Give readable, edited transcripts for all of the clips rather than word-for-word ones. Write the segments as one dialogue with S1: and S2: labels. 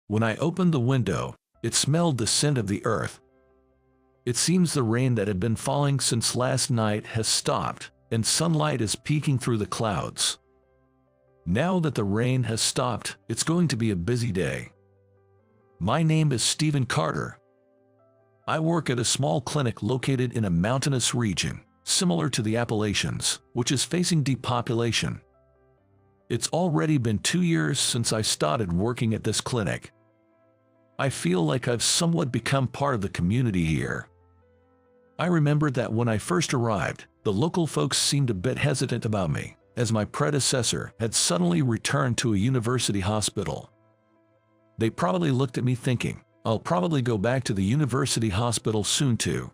S1: When I opened the window, it smelled the scent of the earth. It seems the rain that had been falling since last night has stopped, and sunlight is peeking through the clouds. Now that the rain has stopped, it's going to be a busy day. My name is Stephen Carter. I work at a small clinic located in a mountainous region, similar to the Appalachians, which is facing depopulation. It's already been 2 years since I started working at this clinic. I feel like I've somewhat become part of the community here. I remember that when I first arrived, the local folks seemed a bit hesitant about me, as my predecessor had suddenly returned to a university hospital. They probably looked at me thinking, I'll probably go back to the university hospital soon too.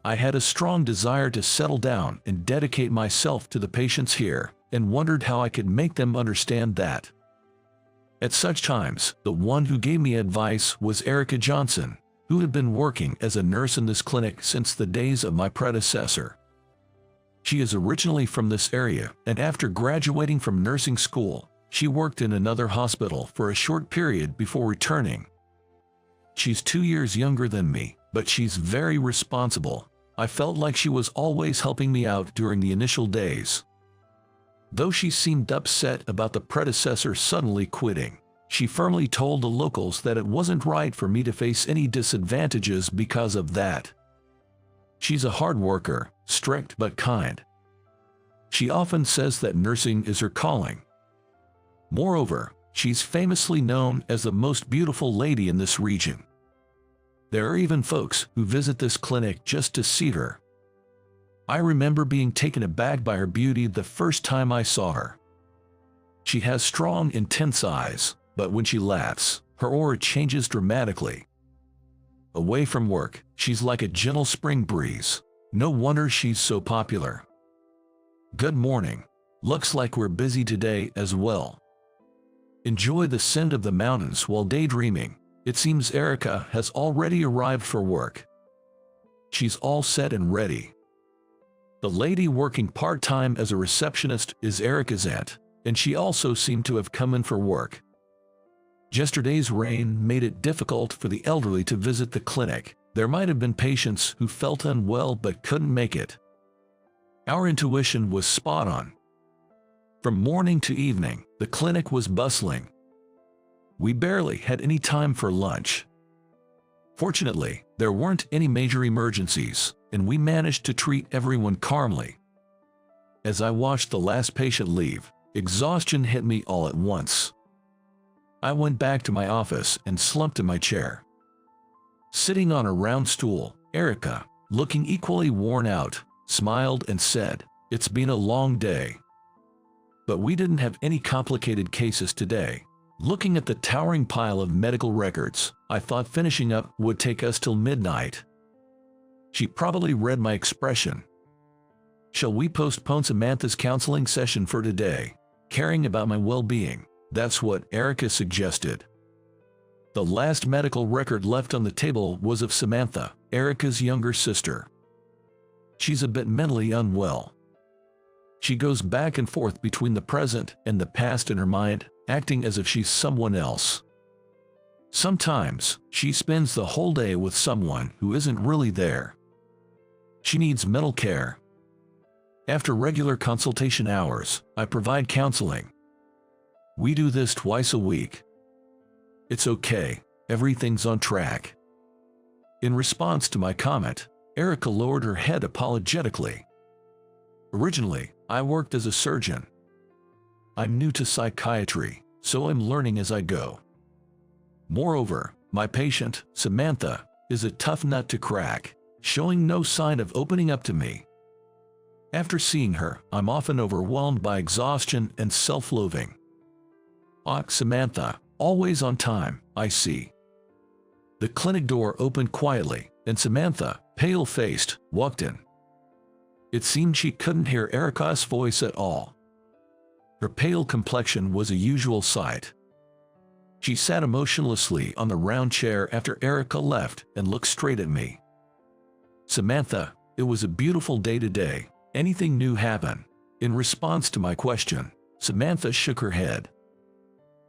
S1: I had a strong desire to settle down and dedicate myself to the patients here, and wondered how I could make them understand that. At such times, the one who gave me advice was Erica Johnson, who had been working as a nurse in this clinic since the days of my predecessor. She is originally from this area, and after graduating from nursing school, she worked in another hospital for a short period before returning. She's 2 years younger than me, but she's very responsible. I felt like she was always helping me out during the initial days. Though she seemed upset about the predecessor suddenly quitting, she firmly told the locals that it wasn't right for me to face any disadvantages because of that. She's a hard worker, strict but kind. She often says that nursing is her calling. Moreover, she's famously known as the most beautiful lady in this region. There are even folks who visit this clinic just to see her. I remember being taken aback by her beauty the first time I saw her. She has strong, intense eyes, but when she laughs, her aura changes dramatically. Away from work, she's like a gentle spring breeze. No wonder she's so popular. Good morning. Looks like we're busy today as well. Enjoy the scent of the mountains while daydreaming. It seems Erica has already arrived for work. She's all set and ready. The lady working part-time as a receptionist is Erica's aunt, and she also seemed to have come in for work. Yesterday's rain made it difficult for the elderly to visit the clinic. There might have been patients who felt unwell but couldn't make it. Our intuition was spot on. From morning to evening, the clinic was bustling. We barely had any time for lunch. Fortunately, there weren't any major emergencies, and we managed to treat everyone calmly. As I watched the last patient leave, exhaustion hit me all at once. I went back to my office and slumped in my chair. Sitting on a round stool, Erica, looking equally worn out, smiled and said, "It's been a long day." But we didn't have any complicated cases today. Looking at the towering pile of medical records, I thought finishing up would take us till midnight. She probably read my expression. Shall we postpone Samantha's counseling session for today? Caring about my well-being, that's what Erica suggested. The last medical record left on the table was of Samantha, Erica's younger sister. She's a bit mentally unwell. She goes back and forth between the present and the past in her mind, acting as if she's someone else. Sometimes, she spends the whole day with someone who isn't really there. She needs mental care. After regular consultation hours, I provide counseling. We do this twice a week. It's okay, everything's on track. In response to my comment, Erica lowered her head apologetically. Originally, I worked as a surgeon. I'm new to psychiatry, so I'm learning as I go. Moreover, my patient, Samantha, is a tough nut to crack, showing no sign of opening up to me. After seeing her, I'm often overwhelmed by exhaustion and self-loathing. Samantha, always on time, I see. The clinic door opened quietly, and Samantha, pale-faced, walked in. It seemed she couldn't hear Erica's voice at all. Her pale complexion was a usual sight. She sat emotionlessly on the round chair after Erica left and looked straight at me. "Samantha, it was a beautiful day today. Anything new happen?" In response to my question, Samantha shook her head.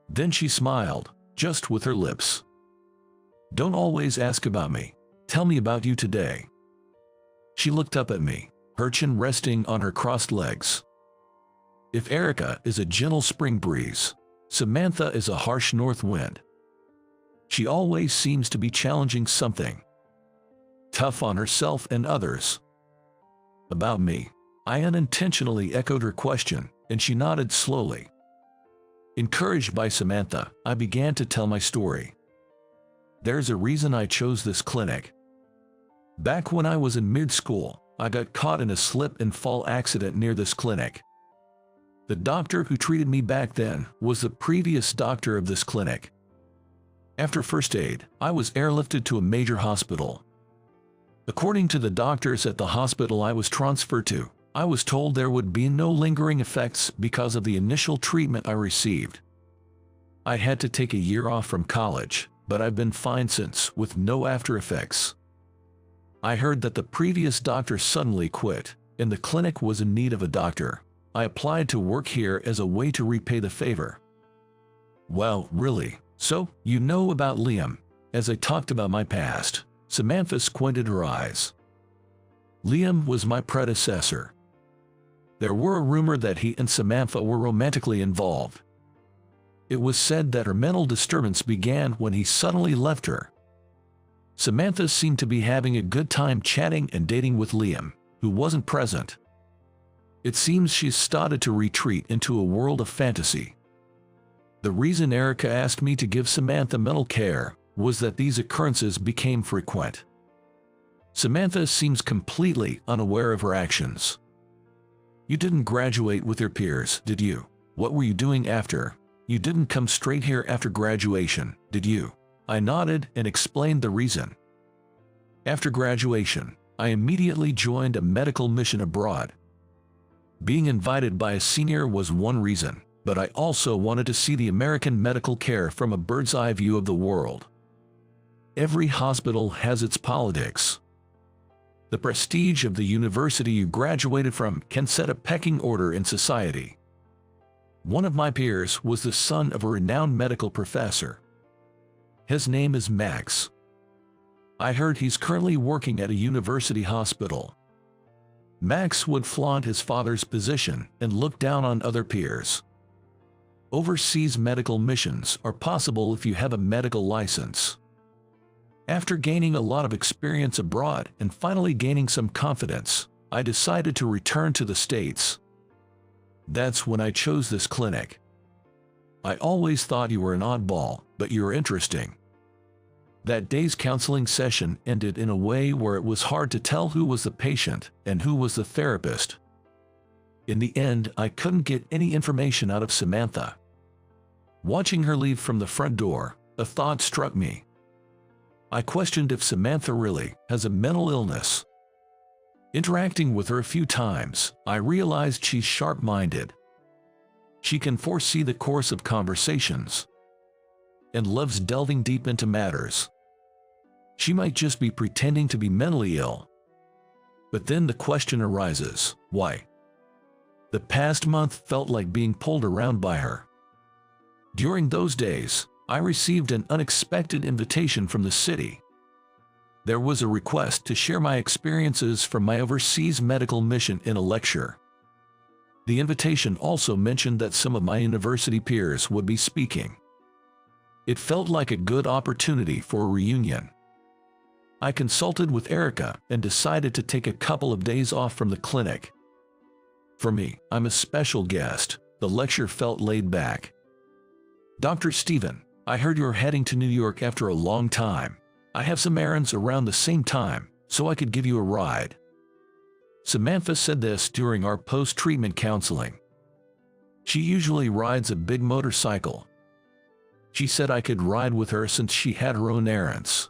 S1: Then she smiled, just with her lips. Don't always ask about me. Tell me about you today. She looked up at me, her chin resting on her crossed legs. If Erica is a gentle spring breeze, Samantha is a harsh north wind. She always seems to be challenging something. Tough on herself and others. About me, I unintentionally echoed her question, and she nodded slowly. Encouraged by Samantha, I began to tell my story. There's a reason I chose this clinic. Back when I was in mid-school, I got caught in a slip and fall accident near this clinic. The doctor who treated me back then was the previous doctor of this clinic. After first aid, I was airlifted to a major hospital. According to the doctors at the hospital I was transferred to, I was told there would be no lingering effects because of the initial treatment I received. I had to take a year off from college, but I've been fine since, with no after effects. I heard that the previous doctor suddenly quit, and the clinic was in need of a doctor. I applied to work here as a way to repay the favor. Well, really? So, you know about Liam? As I talked about my past, Samantha squinted her eyes. Liam was my predecessor. There were a rumor that he and Samantha were romantically involved. It was said that her mental disturbance began when he suddenly left her. Samantha seemed to be having a good time chatting and dating with Liam, who wasn't present. It seems she's started to retreat into a world of fantasy. The reason Erica asked me to give Samantha mental care was that these occurrences became frequent. Samantha seems completely unaware of her actions. You didn't graduate with your peers, did you? What were you doing after? You didn't come straight here after graduation, did you? I nodded and explained the reason. After graduation, I immediately joined a medical mission abroad. Being invited by a senior was one reason, but I also wanted to see the American medical care from a bird's eye view of the world. Every hospital has its politics. The prestige of the university you graduated from can set a pecking order in society. One of my peers was the son of a renowned medical professor. His name is Max. I heard he's currently working at a university hospital. Max would flaunt his father's position and look down on other peers. Overseas medical missions are possible if you have a medical license. After gaining a lot of experience abroad and finally gaining some confidence, I decided to return to the States. That's when I chose this clinic. I always thought you were an oddball, but you're interesting. That day's counseling session ended in a way where it was hard to tell who was the patient and who was the therapist. In the end, I couldn't get any information out of Samantha. Watching her leave from the front door, a thought struck me. I questioned if Samantha really has a mental illness. Interacting with her a few times, I realized she's sharp-minded. She can foresee the course of conversations and loves delving deep into matters. She might just be pretending to be mentally ill. But then the question arises, why? The past month felt like being pulled around by her. During those days, I received an unexpected invitation from the city. There was a request to share my experiences from my overseas medical mission in a lecture. The invitation also mentioned that some of my university peers would be speaking. It felt like a good opportunity for a reunion. I consulted with Erica and decided to take a couple of days off from the clinic. For me, I'm a special guest. The lecture felt laid back. Dr. Stephen, I heard you're heading to New York after a long time. I have some errands around the same time, so I could give you a ride. Samantha said this during our post-treatment counseling. She usually rides a big motorcycle. She said I could ride with her since she had her own errands.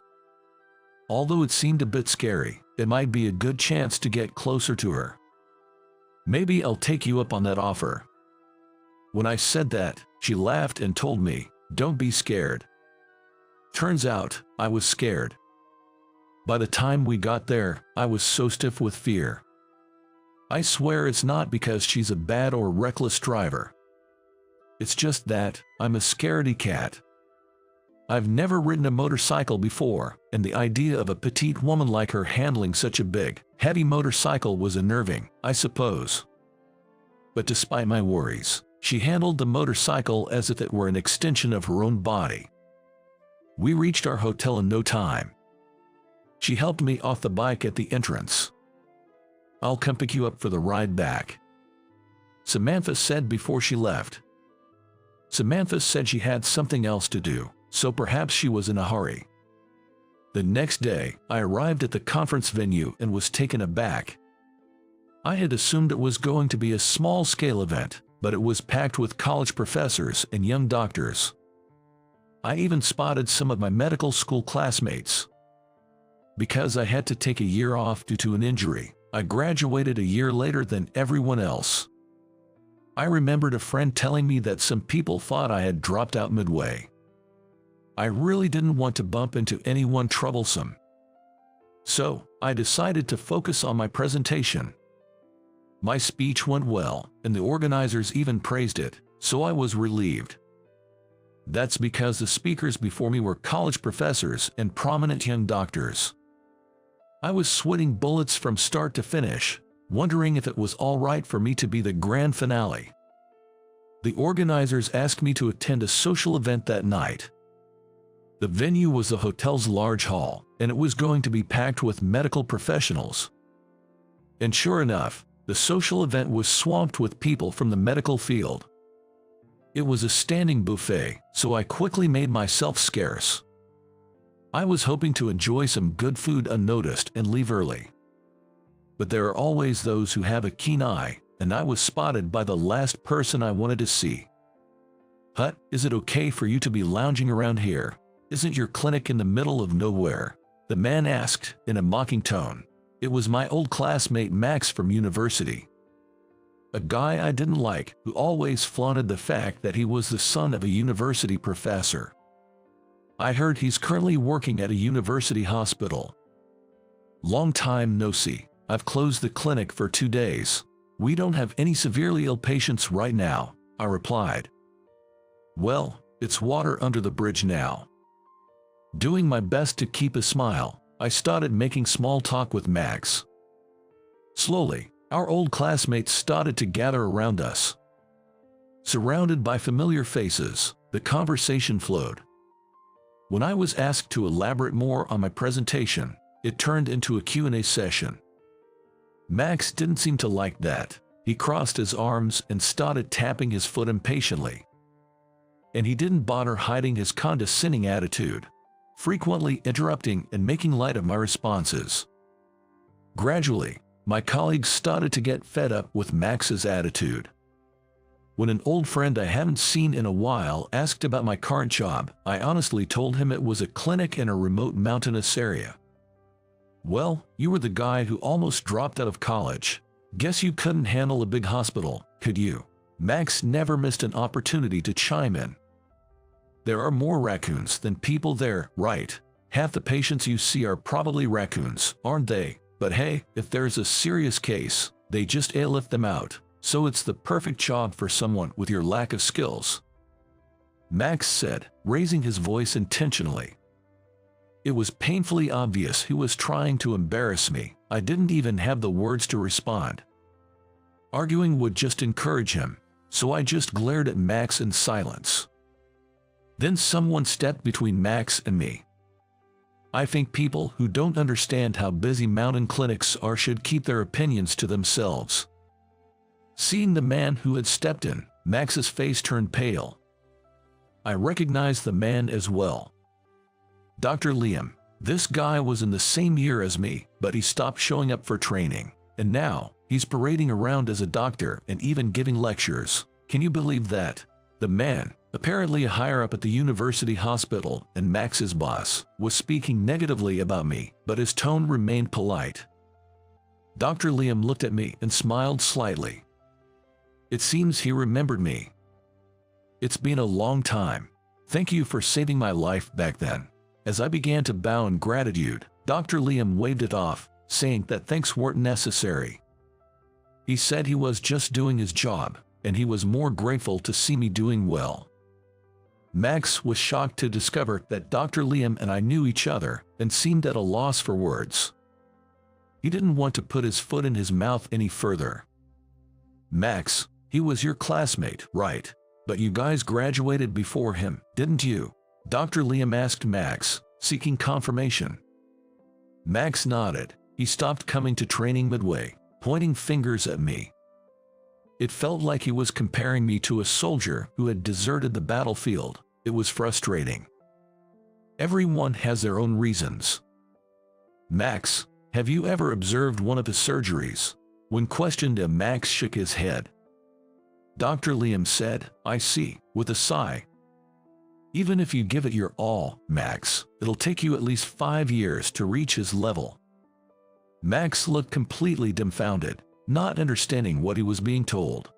S1: Although it seemed a bit scary, it might be a good chance to get closer to her. Maybe I'll take you up on that offer. When I said that, she laughed and told me, "Don't be scared." Turns out, I was scared. By the time we got there, I was so stiff with fear. I swear it's not because she's a bad or reckless driver. It's just that I'm a scaredy cat. I've never ridden a motorcycle before, and the idea of a petite woman like her handling such a big, heavy motorcycle was unnerving, I suppose. But despite my worries, she handled the motorcycle as if it were an extension of her own body. We reached our hotel in no time. She helped me off the bike at the entrance. "I'll come pick you up for the ride back," Samantha said before she left. Samantha said she had something else to do, so perhaps she was in a hurry. The next day, I arrived at the conference venue and was taken aback. I had assumed it was going to be a small-scale event, but it was packed with college professors and young doctors. I even spotted some of my medical school classmates. Because I had to take a year off due to an injury, I graduated a year later than everyone else. I remembered a friend telling me that some people thought I had dropped out midway. I really didn't want to bump into anyone troublesome. So, I decided to focus on my presentation. My speech went well, and the organizers even praised it, so I was relieved. That's because the speakers before me were college professors and prominent young doctors. I was sweating bullets from start to finish, wondering if it was all right for me to be the grand finale. The organizers asked me to attend a social event that night. The venue was the hotel's large hall, and it was going to be packed with medical professionals. And sure enough, the social event was swamped with people from the medical field. It was a standing buffet, so I quickly made myself scarce. I was hoping to enjoy some good food unnoticed and leave early. But there are always those who have a keen eye, and I was spotted by the last person I wanted to see. "Hut, is it okay for you to be lounging around here? Isn't your clinic in the middle of nowhere?" the man asked in a mocking tone. It was my old classmate Max from university. A guy I didn't like, who always flaunted the fact that he was the son of a university professor. I heard he's currently working at a university hospital. "Long time no see. I've closed the clinic for 2 days. We don't have any severely ill patients right now," I replied. "Well, it's water under the bridge now." Doing my best to keep a smile, I started making small talk with Max. Slowly, our old classmates started to gather around us. Surrounded by familiar faces, the conversation flowed. When I was asked to elaborate more on my presentation, it turned into a Q&A session. Max didn't seem to like that. He crossed his arms and started tapping his foot impatiently. And he didn't bother hiding his condescending attitude, frequently interrupting and making light of my responses. Gradually, my colleagues started to get fed up with Max's attitude. When an old friend I haven't seen in a while asked about my current job, I honestly told him it was a clinic in a remote mountainous area. "Well, you were the guy who almost dropped out of college. Guess you couldn't handle a big hospital, could you?" Max never missed an opportunity to chime in. "There are more raccoons than people there, right? Half the patients you see are probably raccoons, aren't they? But hey, if there's a serious case, they just airlift them out. So it's the perfect job for someone with your lack of skills," Max said, raising his voice intentionally. It was painfully obvious he was trying to embarrass me. I didn't even have the words to respond. Arguing would just encourage him, so I just glared at Max in silence. Then someone stepped between Max and me. I think people who don't understand how busy mountain clinics are should keep their opinions to themselves. Seeing the man who had stepped in, Max's face turned pale. I recognized the man as well. Dr. Liam. This guy was in the same year as me, but he stopped showing up for training, and now he's parading around as a doctor and even giving lectures. Can you believe that? The man, apparently a higher up at the university hospital and Max's boss, was speaking negatively about me, but his tone remained polite. Dr. Liam looked at me and smiled slightly. It seems he remembered me. "It's been a long time. Thank you for saving my life back then." As I began to bow in gratitude, Dr. Liam waved it off, saying that thanks weren't necessary. He said he was just doing his job, and he was more grateful to see me doing well. Max was shocked to discover that Dr. Liam and I knew each other and seemed at a loss for words. He didn't want to put his foot in his mouth any further. Max, he was your classmate, right? But you guys graduated before him, didn't you? Dr. Liam asked Max, seeking confirmation. Max nodded. He stopped coming to training midway, pointing fingers at me. It felt like he was comparing me to a soldier who had deserted the battlefield. It was frustrating. Everyone has their own reasons. Max, have you ever observed one of his surgeries? When questioned, Max shook his head. Dr. Liam said, I see, with a sigh. Even if you give it your all, Max, it'll take you at least 5 years to reach his level. Max looked completely dumbfounded, not understanding what he was being told.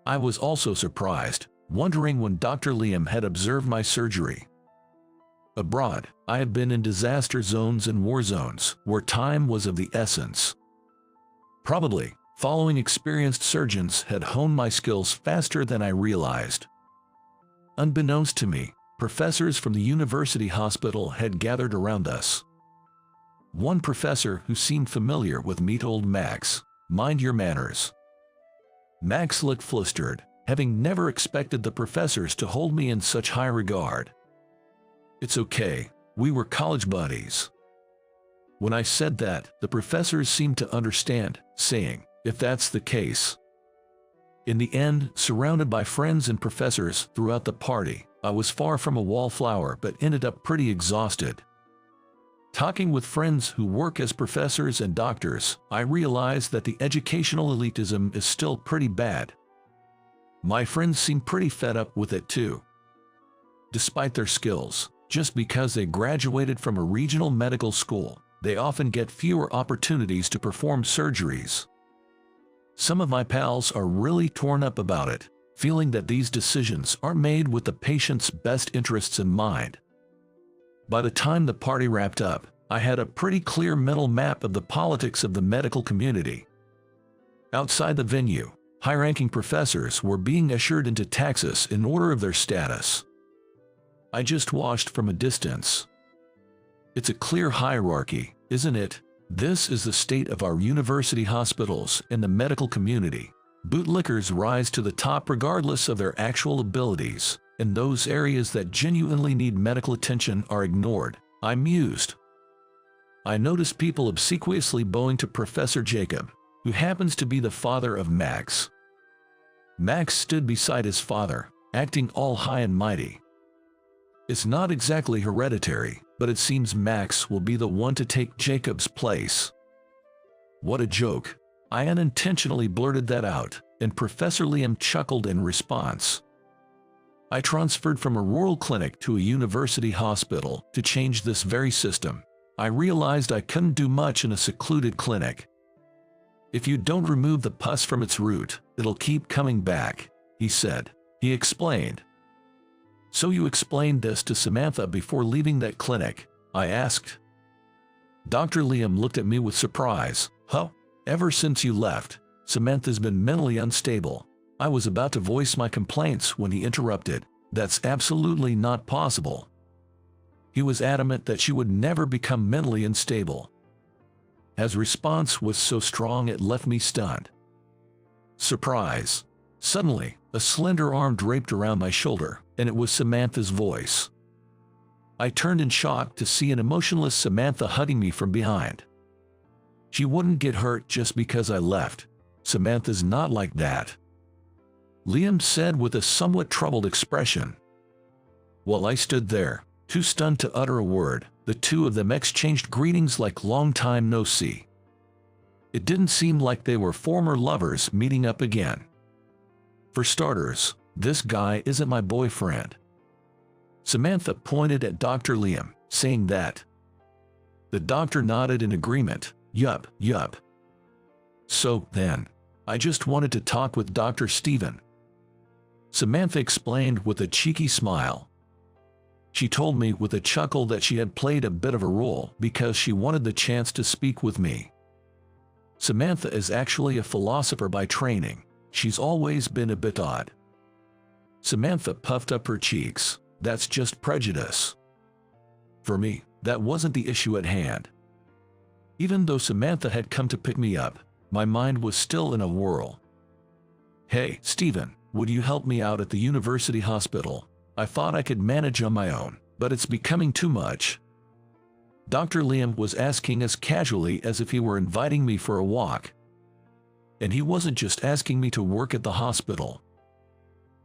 S1: I was also surprised, wondering when Dr. Liam had observed my surgery. Abroad, I had been in disaster zones and war zones, where time was of the essence. Probably, following experienced surgeons had honed my skills faster than I realized. Unbeknownst to me, professors from the university hospital had gathered around us. One professor who seemed familiar with me told Max, "Mind your manners." Max looked flustered, having never expected the professors to hold me in such high regard. It's okay, we were college buddies. When I said that, the professors seemed to understand, saying, if that's the case. In the end, surrounded by friends and professors throughout the party, I was far from a wallflower but ended up pretty exhausted. Talking with friends who work as professors and doctors, I realized that the educational elitism is still pretty bad. My friends seem pretty fed up with it too. Despite their skills, just because they graduated from a regional medical school, they often get fewer opportunities to perform surgeries. Some of my pals are really torn up about it, feeling that these decisions are made with the patient's best interests in mind. By the time the party wrapped up, I had a pretty clear mental map of the politics of the medical community. Outside the venue, high-ranking professors were being ushered into taxis in order of their status. I just watched from a distance. It's a clear hierarchy, isn't it? This is the state of our university hospitals and the medical community. Bootlickers rise to the top regardless of their actual abilities, and those areas that genuinely need medical attention are ignored, I mused. I noticed people obsequiously bowing to Professor Jacob, who happens to be the father of Max. Max stood beside his father, acting all high and mighty. It's not exactly hereditary, but it seems Max will be the one to take Jacob's place. What a joke. I unintentionally blurted that out, and Professor Liam chuckled in response. I transferred from a rural clinic to a university hospital to change this very system. I realized I couldn't do much in a secluded clinic. If you don't remove the pus from its root, it'll keep coming back, he said. He explained. So you explained this to Samantha before leaving that clinic? I asked. Dr. Liam looked at me with surprise. Huh? Ever since you left, Samantha's been mentally unstable. I was about to voice my complaints when he interrupted. That's absolutely not possible. He was adamant that she would never become mentally unstable. His response was so strong it left me stunned. Surprise. Suddenly, a slender arm draped around my shoulder, and it was Samantha's voice. I turned in shock to see an emotionless Samantha hugging me from behind. She wouldn't get hurt just because I left. Samantha's not like that, Liam said with a somewhat troubled expression. While I stood there, too stunned to utter a word, the two of them exchanged greetings like long time no see. It didn't seem like they were former lovers meeting up again. For starters, this guy isn't my boyfriend. Samantha pointed at Dr. Liam, saying that. The doctor nodded in agreement. Yup. So, then, I just wanted to talk with Dr. Stephen. Samantha explained with a cheeky smile. She told me with a chuckle that she had played a bit of a role because she wanted the chance to speak with me. Samantha is actually a philosopher by training. She's always been a bit odd. Samantha puffed up her cheeks. That's just prejudice. For me, that wasn't the issue at hand. Even though Samantha had come to pick me up, my mind was still in a whirl. Hey, Stephen, would you help me out at the university hospital? I thought I could manage on my own, but it's becoming too much. Dr. Liam was asking as casually as if he were inviting me for a walk. And he wasn't just asking me to work at the hospital.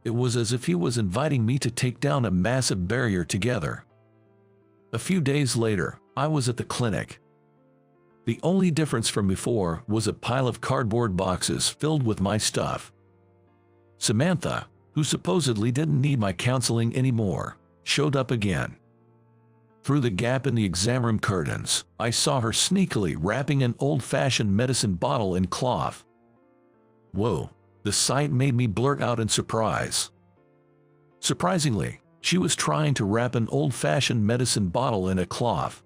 S1: It was as if he was inviting me to take down a massive barrier together. A few days later, I was at the clinic. The only difference from before was a pile of cardboard boxes filled with my stuff. Samantha, who supposedly didn't need my counseling anymore, showed up again. Through the gap in the exam room curtains, I saw her sneakily wrapping an old-fashioned medicine bottle in cloth. Whoa, the sight made me blurt out in surprise. Surprisingly, she was trying to wrap an old-fashioned medicine bottle in a cloth.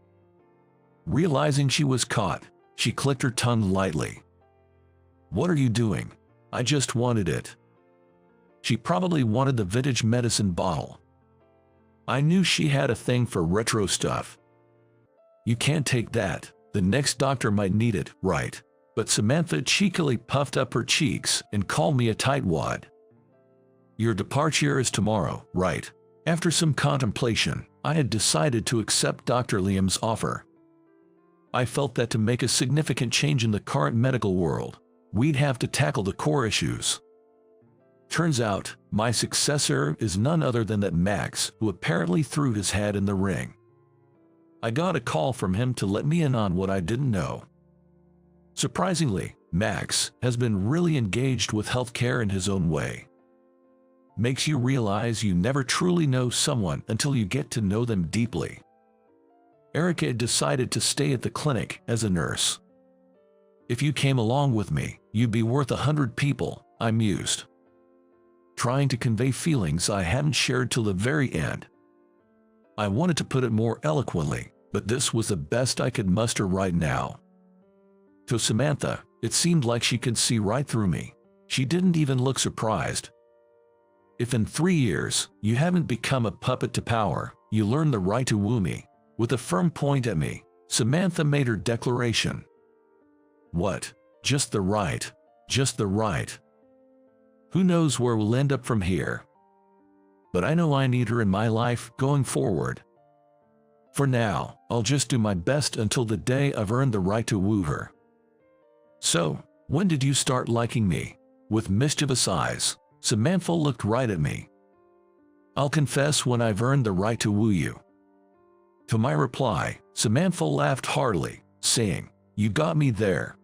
S1: Realizing she was caught, she clicked her tongue lightly. What are you doing? I just wanted it. She probably wanted the vintage medicine bottle. I knew she had a thing for retro stuff. You can't take that. The next doctor might need it, right? But Samantha cheekily puffed up her cheeks and called me a tightwad. Your departure is tomorrow, right? After some contemplation, I had decided to accept Dr. Liam's offer. I felt that to make a significant change in the current medical world, we'd have to tackle the core issues. Turns out, my successor is none other than that Max who apparently threw his hat in the ring. I got a call from him to let me in on what I didn't know. Surprisingly, Max has been really engaged with healthcare in his own way. Makes you realize you never truly know someone until you get to know them deeply. Erica decided to stay at the clinic as a nurse. If you came along with me, you'd be worth 100 people, I mused, trying to convey feelings I hadn't shared till the very end. I wanted to put it more eloquently, but this was the best I could muster right now. To Samantha, it seemed like she could see right through me. She didn't even look surprised. If in 3 years, you haven't become a puppet to power, you learn the right to woo me. With a firm point at me, Samantha made her declaration. What? Just the right. Just the right. Who knows where we'll end up from here? But I know I need her in my life going forward. For now, I'll just do my best until the day I've earned the right to woo her. So, when did you start liking me? With mischievous eyes, Samantha looked right at me. I'll confess when I've earned the right to woo you. To my reply, Samantha laughed heartily, saying, You got me there.